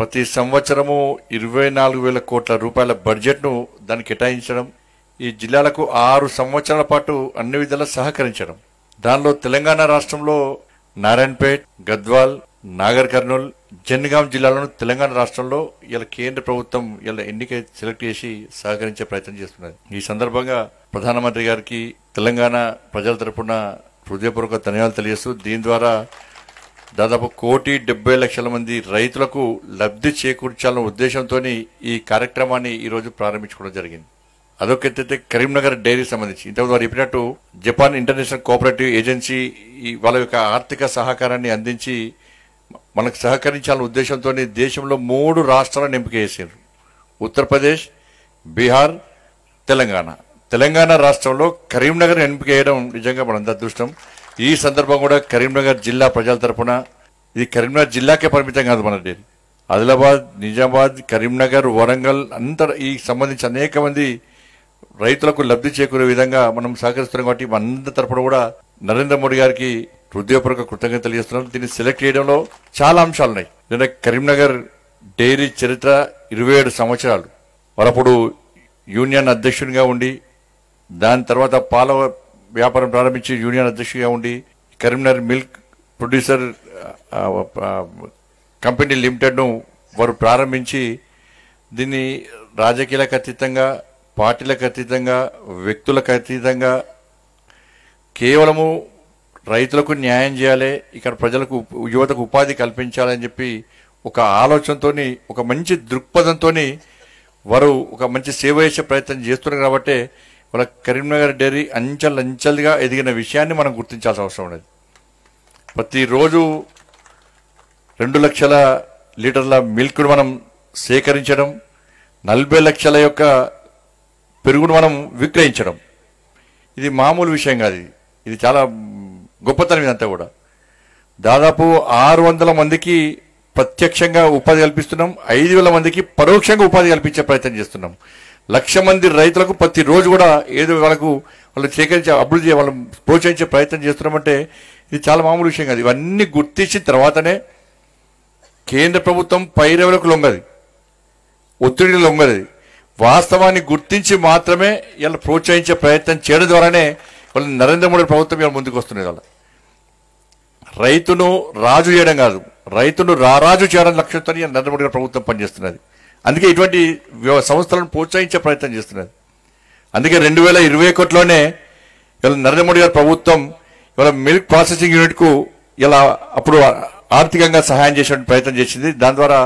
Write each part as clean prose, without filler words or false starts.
ప్రతి సంవత్సరము 24,000 కోట్ల రూపాయల బడ్జెట్ను దానికి కేటాయించడం, ఈ జిల్లాలకు 6 సంవత్సరాల పాటు అన్ని విధాలా సహకరించడం. దానిలో తెలంగాణ రాష్ట్రంలో నారాయణపేట్, గద్వాల్, నాగర్ కర్నూల్, జనగాం జిల్లాలను తెలంగాణ రాష్ట్రంలో ఇలా కేంద్ర ప్రభుత్వం ఇలా ఎన్నిక సెలెక్ట్ చేసి సహకరించే ప్రయత్నం చేస్తున్నది. ఈ సందర్భంగా ప్రధానమంత్రి గారికి తెలంగాణ ప్రజల తరపున హృదయపూర్వక ధన్యవాదాలు తెలియజేస్తూ, దీని ద్వారా దాదాపు 1,70,00,000 మంది రైతులకు లబ్ధి చేకూర్చాలన్న ఉద్దేశంతో ఈ కార్యక్రమాన్ని ఈరోజు ప్రారంభించుకోవడం జరిగింది. అదొకైతే కరీంనగర్ డైరీ సంబంధించి ఇంతకుముందు వారు చెప్పినట్టు జపాన్ ఇంటర్నేషనల్ కోఆపరేటివ్ ఏజెన్సీ వాళ్ళ యొక్క ఆర్థిక సహకారాన్ని అందించి మనకు సహకరించాలన్న ఉద్దేశంతో దేశంలో 3 రాష్ట్రాలను ఎంపిక చేశారు. ఉత్తరప్రదేశ్, బీహార్, తెలంగాణ. తెలంగాణ రాష్ట్రంలో కరీంనగర్ ఎంపిక చేయడం నిజంగా మనందరి అదృష్టం. ఈ సందర్భం కూడా కరీంనగర్ జిల్లా ప్రజల తరపున, ఇది కరీంనగర్ జిల్లాకే పరిమితం కాదు, మన డైరీ ఆదిలాబాద్, నిజామాబాద్, కరీంనగర్, వరంగల్ అంతా ఈ సంబంధించి అనేక మంది రైతులకు లబ్ధి చేకూరే విధంగా మనం సహకరిస్తున్నాం. కాబట్టి మనందరి తరపున కూడా నరేంద్ర మోడీ గారికి హృదయపూర్వక కృతజ్ఞతలు తెలియజేస్తున్నాం. దీన్ని సెలెక్ట్ చేయడంలో చాలా అంశాలు ఉన్నాయి. లేదా కరీంనగర్ డైరీ చరిత్ర 27 సంవత్సరాలు. వారప్పుడు యూనియన్ అధ్యక్షునిగా ఉండి, దాని తర్వాత పాల వ్యాపారం ప్రారంభించి యూనియన్ అధ్యక్షుడిగా ఉండి, కరీంనగర్ మిల్క్ ప్రొడ్యూసర్ కంపెనీ లిమిటెడ్ను వారు ప్రారంభించి, దీన్ని రాజకీయాలకు అతీతంగా, పార్టీలకు అతీతంగా, వ్యక్తులకు అతీతంగా కేవలము రైతులకు న్యాయం చేయాలి, ఇక్కడ ప్రజలకు యువతకు ఉపాధి కల్పించాలని చెప్పి ఒక ఆలోచనతో, ఒక మంచి దృక్పథంతో వారు ఒక మంచి సేవ చేసే ప్రయత్నం చేస్తున్నారు. కాబట్టి వాళ్ళ కరీంనగర్ డైరీ అంచెలుగా ఎదిగిన విషయాన్ని మనం గుర్తించాల్సిన అవసరం ఉన్నది. ప్రతిరోజు 2 లక్షల లీటర్ల మిల్క్ను మనం సేకరించడం, 40 లక్షల యొక్క పెరుగును మనం విక్రయించడం, ఇది మామూలు విషయం కాదు. ఇది చాలా గొప్పతనం. ఇదంతా కూడా దాదాపు 600 మందికి ప్రత్యక్షంగా ఉపాధి కల్పిస్తున్నాం, 5,000 మందికి పరోక్షంగా ఉపాధి కల్పించే ప్రయత్నం చేస్తున్నాం. 1,00,000 మంది రైతులకు ప్రతిరోజు కూడా ఏదో వాళ్ళు సేకరించే అభివృద్ధి వాళ్ళని ప్రోత్సహించే ప్రయత్నం చేస్తున్నామంటే ఇది చాలా మామూలు విషయం కాదు. ఇవన్నీ గుర్తించిన తర్వాతనే కేంద్ర ప్రభుత్వం పైరవులకు లొంగది, ఒత్తిడి లొంగది. వాస్తవాన్ని గుర్తించి మాత్రమే ఇలా ప్రోత్సహించే ప్రయత్నం చేయడం ద్వారానే వాళ్ళు నరేంద్ర మోడీ ప్రభుత్వం ఇలా ముందుకు వస్తున్నది. వాళ్ళ రైతును రాజు చేయడం కాదు, రైతును రారాజు చేయడం లక్ష్యంతో నరేంద్ర మోడీ ప్రభుత్వం పనిచేస్తున్నది. అందుకే ఇటువంటి సంస్థలను ప్రోత్సహించే ప్రయత్నం చేస్తున్నది. అందుకే 2021లోనే ఇలా నరేంద్ర మోడీ గారి ప్రభుత్వం ఇవాళ మిల్క్ ప్రాసెసింగ్ యూనిట్కు ఇలా అప్పుడు ఆర్థికంగా సహాయం చేసే ప్రయత్నం చేసింది. దాని ద్వారా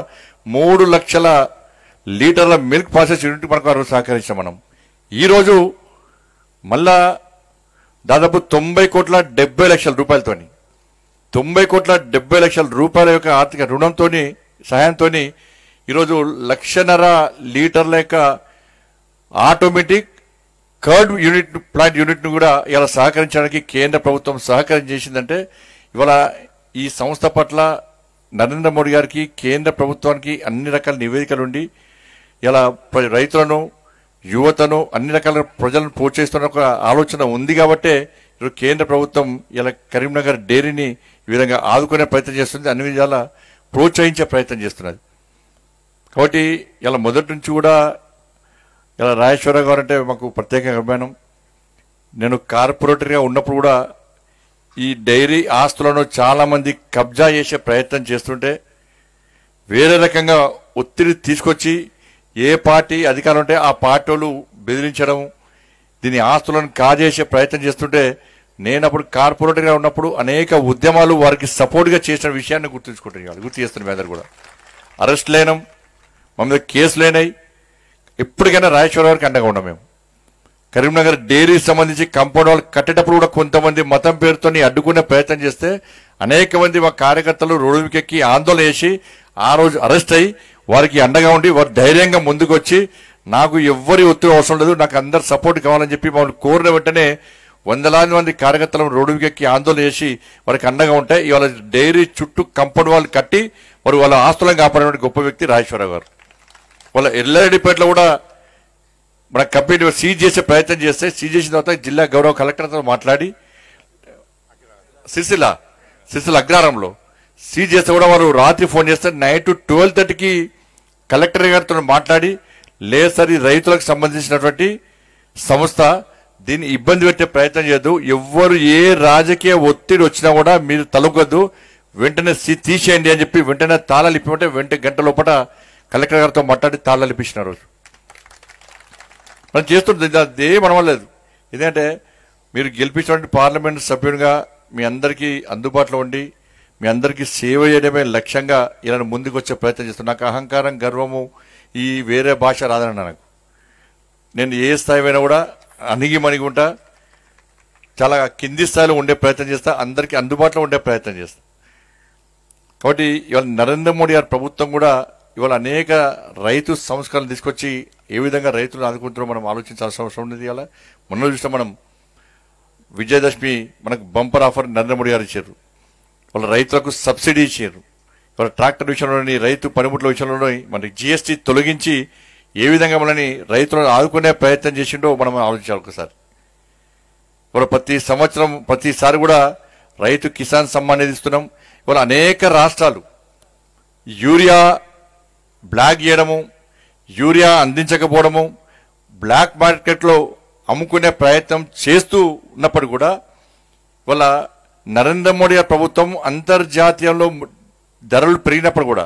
3 లక్షల లీటర్ల మిల్క్ ప్రాసెస్ యూనిట్ మనకు సహకరించాం. మనం ఈరోజు మళ్ళా దాదాపు 90,70,00,000 రూపాయలతోని, 90,70,00,000 రూపాయల యొక్క ఆర్థిక రుణంతో, సహాయంతో ఈరోజు 1,50,000 లీటర్ల యొక్క ఆటోమేటిక్ కర్డ్ యూనిట్, ప్లాంట్ యూనిట్ను కూడా ఇలా సహకరించడానికి కేంద్ర ప్రభుత్వం సహకారం చేసిందంటే ఇవాళ ఈ సంస్థ పట్ల నరేంద్ర మోడీ గారికి, కేంద్ర ప్రభుత్వానికి అన్ని రకాల నివేదికలు ఉండి ఇలా రైతులను, యువతను, అన్ని రకాల ప్రజలను ప్రోత్సహిస్తున్న ఒక ఆలోచన ఉంది. కాబట్టే ఈరోజు కేంద్ర ప్రభుత్వం ఇలా కరీంనగర్ డైరీని ఈ విధంగా ఆదుకునే ప్రయత్నం చేస్తుంది, అన్ని విధాలా ప్రోత్సహించే ప్రయత్నం చేస్తున్నది. కాబట్టి ఇలా మొదటి నుంచి కూడా ఇలా రాజేశ్వరరావు గారు అంటే మాకు ప్రత్యేక అభిమానం. నేను కార్పొరేటర్గా ఉన్నప్పుడు కూడా ఈ డైరీ ఆస్తులను చాలామంది కబ్జా చేసే ప్రయత్నం చేస్తుంటే వేరే రకంగా ఒత్తిడి తీసుకొచ్చి ఏ పార్టీ అధికారం ఉంటే ఆ పార్టీ వాళ్ళు బెదిరించడం, దీని ఆస్తులను కాజేసే ప్రయత్నం చేస్తుంటే నేను అప్పుడు కార్పొరేటర్గా ఉన్నప్పుడు అనేక ఉద్యమాలు వారికి సపోర్ట్గా చేసిన విషయాన్ని గుర్తు చేస్తున్నాం. అందరు కూడా అరెస్ట్ లేనం, మా మీద కేసు లేనాయి. ఎప్పటికైనా రాజేశ్వర గారికి అండగా ఉన్నాం. మేము కరీంనగర్ డైరీ సంబంధించి కంపౌండ్ వాళ్ళు కట్టేటప్పుడు కూడా కొంతమంది మతం పేరుతో అడ్డుకునే ప్రయత్నం చేస్తే అనేక మంది మా కార్యకర్తలు రోడ్డుకెక్కి ఆందోళన చేసి ఆ రోజు అరెస్ట్ అయ్యి వారికి అండగా ఉండి వారు ధైర్యంగా ముందుకు వచ్చి నాకు ఎవ్వరి ఒత్తిడి అవసరం లేదు, నాకు అందరు సపోర్ట్ కావాలని చెప్పి మమ్మల్ని కోరిన వెంటనే వందలాది మంది కార్యకర్తలను రోడ్డుకెక్కి ఆందోళన చేసి వారికి అండగా ఉంటాయి. ఇవాళ డైరీ చుట్టూ కంపౌండ్ వాళ్ళు కట్టి వారు వాళ్ళ ఆస్తులను కాపాడే గొప్ప వ్యక్తి రాజేశ్వరరావు గారు. వాళ్ళ ఎల్లారెడ్డిపేటలో కూడా మన కంపెనీ సీజ్ చేసే ప్రయత్నం చేస్తే సీజ్ చేసిన తర్వాత జిల్లా గౌరవ కలెక్టర్తో మాట్లాడి సిరిసిల్ల అగ్రహారంలో సీజ్ చేస్తే కూడా వారు రాత్రి ఫోన్ చేస్తే నైట్ 12:30కి కలెక్టర్ గారితో మాట్లాడి లేదు సార్ ఈ రైతులకు సంబంధించినటువంటి సంస్థ, దీన్ని ఇబ్బంది పెట్టే ప్రయత్నం చేయొద్దు, ఎవ్వరు ఏ రాజకీయ ఒత్తిడి వచ్చినా కూడా మీరు తలగొద్దు, వెంటనే తీసేయండి అని చెప్పి వెంటనే తాళాలు ఇప్పిమంటే గంట లోపల కలెక్టర్ గారితో మాట్లాడి తాళాలు ఇప్పించిన రోజు మనం చేస్తుంది. అదే మనం లేదు. ఎందుకంటే మీరు గెలిపించినటువంటి పార్లమెంట్ సభ్యునిగా మీ అందరికీ అందుబాటులో ఉండి మీ అందరికీ సేవ చేయడమే లక్ష్యంగా ఇలా ముందుకు వచ్చే ప్రయత్నం చేస్తాను. నాకు అహంకారం, గర్వము ఈ వేరే భాష రాదన్న నాకు. నేను ఏ స్థాయి అయినా కూడా అణిగి ఉంటా, చాలా కింది స్థాయిలో ఉండే ప్రయత్నం చేస్తా, అందరికీ అందుబాటులో ఉండే ప్రయత్నం చేస్తా. కాబట్టి ఇవాళ నరేంద్ర మోడీ గారి ప్రభుత్వం కూడా ఇవాళ అనేక రైతు సంస్కరణలు తీసుకొచ్చి ఏ విధంగా రైతులను ఆదుకుంటారో మనం ఆలోచించాల్సిన అవసరం ఉంది. ఇవాళ మొన్న చూసినా మనం విజయదశమి మనకు బంపర్ ఆఫర్ నరేంద్ర మోడీ గారు ఇచ్చారు. వాళ్ళ రైతులకు సబ్సిడీ ఇచ్చారు. వాళ్ళ ట్రాక్టర్ విషయంలోని రైతు పనిముట్ల విషయంలోని మనకి జిఎస్టీ తొలగించి ఏ విధంగా మనని రైతులను ఆదుకునే ప్రయత్నం చేసిండో మనం ఆలోచించాలి ఒకసారి. ఇవాళ ప్రతి సంవత్సరం ప్రతిసారి కూడా రైతు కిసాన్ సమ్మాన్ నిధి ఇస్తున్నాం. ఇవాళ అనేక రాష్ట్రాలు యూరియా బ్లాక్ చేయడము, యూరియా అందించకపోవడము, బ్లాక్ మార్కెట్లో అమ్ముకునే ప్రయత్నం చేస్తూ ఉన్నప్పుడు కూడా ఇవాళ నరేంద్ర మోడీ ప్రభుత్వం అంతర్జాతీయంలో ధరలు పెరిగినప్పుడు కూడా,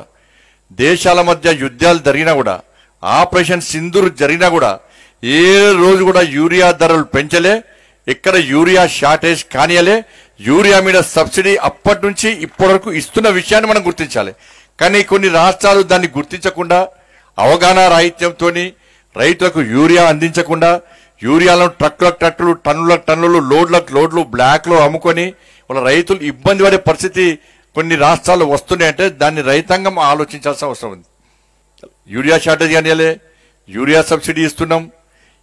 దేశాల మధ్య యుద్ధాలు జరిగినా కూడా, ఆపరేషన్ సింధూర్ జరిగినా కూడా ఏ రోజు కూడా యూరియా ధరలు పెంచలే, ఎక్కడ యూరియా షార్టేజ్ కానియలే. యూరియా మీద సబ్సిడీ అప్పటి నుంచి ఇప్పటి వరకు ఇస్తున్న విషయాన్ని మనం గుర్తించాలి. కానీ కొన్ని రాష్ట్రాలు దాన్ని గుర్తించకుండా అవగాహన రాహిత్యంతో రైతులకు యూరియా అందించకుండా యూరియాలను ట్రక్కులు టన్నులు లోడ్లు బ్లాక్లో అమ్ముకొని వాళ్ళ రైతులు ఇబ్బంది పడే పరిస్థితి కొన్ని రాష్ట్రాలు వస్తున్నాయంటే దాన్ని రైతాంగం ఆలోచించాల్సిన అవసరం ఉంది. యూరియా షార్టేజ్ కానియలే, యూరియా సబ్సిడీ ఇస్తున్నాం.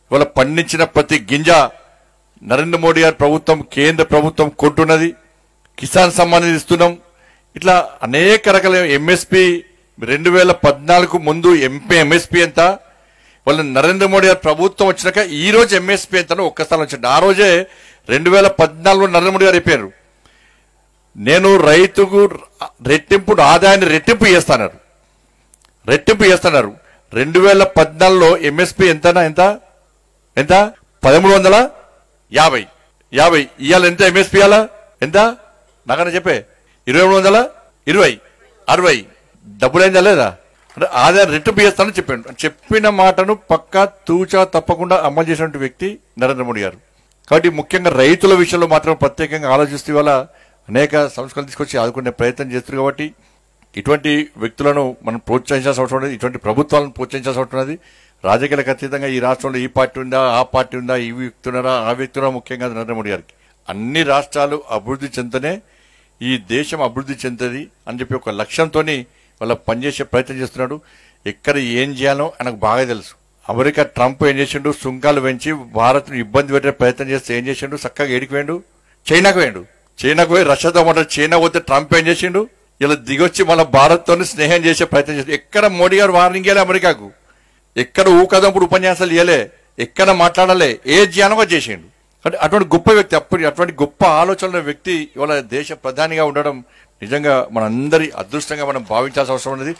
ఇవాళ పండించిన ప్రతి గింజ నరేంద్ర మోడీ గారి ప్రభుత్వం, కేంద్ర ప్రభుత్వం కొంటున్నది. కిసాన్ సమ్మాన్ నిధి ఇస్తున్నాం. ఇట్లా అనేక రకాల ఎంఎస్పి 2014 ముందు ఎంఎస్పి ఎంత, వాళ్ళు నరేంద్ర మోడీ గారి ప్రభుత్వం వచ్చినాక ఈ రోజు ఎంఎస్పి ఎంత ఒక్కసారి వచ్చింది. ఆ రోజే 2014లో నరేంద్ర మోడీ గారు చెప్పారు, నేను రైతుకు ఆదాయాన్ని రెట్టింపు చేస్తాన్నారు. 2014లో ఎంఎస్పి ఎంత 1350. ఇవాళ ఎంత ఎంఎస్పి? ఇవాళ ఎంత నాకన్నా చెప్పే 2320, 60. డబ్బులైందా లేదా అంటే ఆదాయం రెట్టింపు చేస్తానని చెప్పాడు. చెప్పిన మాటను పక్కా తూచా తప్పకుండా అమలు చేసినటువంటి వ్యక్తి నరేంద్ర మోడీ గారు. కాబట్టి ముఖ్యంగా రైతుల విషయంలో మాత్రం ప్రత్యేకంగా ఆలోచిస్తూ ఇవాళ అనేక సంస్కరణలు తీసుకొచ్చి ఆదుకునే ప్రయత్నం చేస్తున్నారు. కాబట్టి ఇటువంటి వ్యక్తులను మనం ప్రోత్సహించాల్సిన అవసరం ఉన్నది, ఇటువంటి ప్రభుత్వాలను ప్రోత్సహించాల్సిన అవసరం ఉన్నది. రాజకీయాలకు అతీతంగా ఈ రాష్ట్రంలో ఈ పార్టీ ఉందా, ఆ పార్టీ ఉందా, ఈ వ్యక్తి ఉన్నారా, ఆ వ్యక్తి ఉన్నారా, ముఖ్యంగా నరేంద్ర మోడీ గారికి అన్ని రాష్ట్రాలు అభివృద్ధి చెందనే ఈ దేశం అభివృద్ధి చెందుతుంది అని చెప్పి ఒక లక్ష్యంతో వాళ్ళ పనిచేసే ప్రయత్నం చేస్తున్నాడు. ఎక్కడ ఏం చేయాలో ఆయనకు బాగా తెలుసు. అమెరికా ట్రంప్ ఏం చేసిండు, సుంకాలు పెంచి భారత్ను ఇబ్బంది పెట్టే ప్రయత్నం చేస్తే ఏం చేసిండు, చక్కగా ఏడికి వేయండు, చైనాకు పోయి రష్యాతో మాట్లాడు. చైనా పోతే ట్రంప్ ఏం చేసిండు, ఇలా దిగొచ్చి మన భారత్తో స్నేహం చేసే ప్రయత్నం చేస్తాడు. ఎక్కడ మోడీ గారు వార్నింగ్ ఇవ్వలే అమెరికాకు, ఎక్కడ ఊకదంపుడు ఉపన్యాసాలు ఇవ్వలే, ఎక్కడ మాట్లాడలే, ఏ జ్ఞానంగా చేసిండు. అంటే అటువంటి గొప్ప వ్యక్తి, అటువంటి గొప్ప ఆలోచనల వ్యక్తి ఇవాళ దేశ ప్రధానిగా ఉండడం నిజంగా మనందరి అదృష్టంగా మనం భావించాల్సిన అవసరం ఉన్నది.